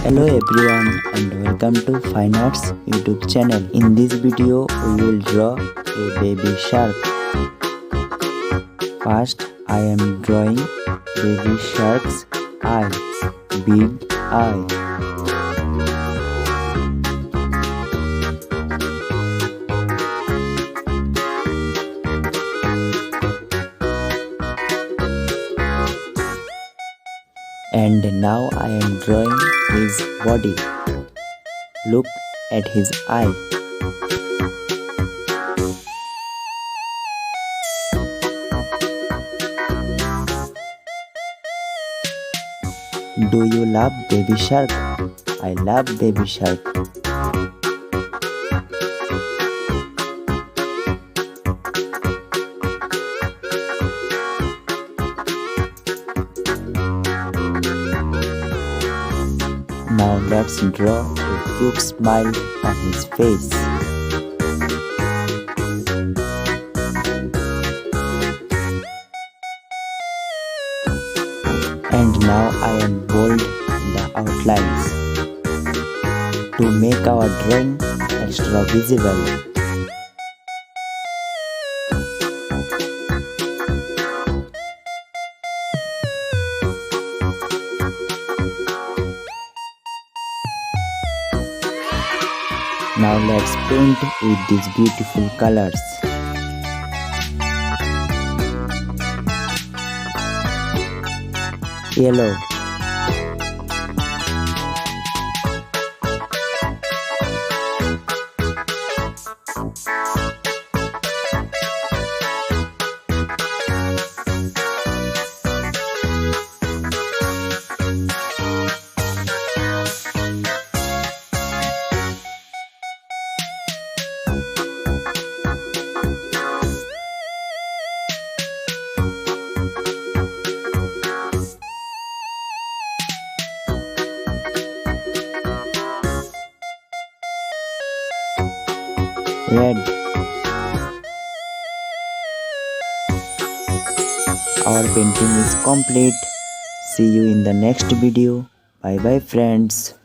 Hello everyone and welcome to Fine Arts YouTube channel. In this video we will draw a baby shark. First I am drawing baby shark's eye, big eye. And now I am drawing his body. Look at his eye. Do you love baby shark? I love baby shark. Now let's draw a cute smile on his face. And now I am bold the outlines to make our drawing extra visible. Now let's paint with these beautiful colors. Yellow, red. Our painting is complete. See you in the next video. Bye bye friends.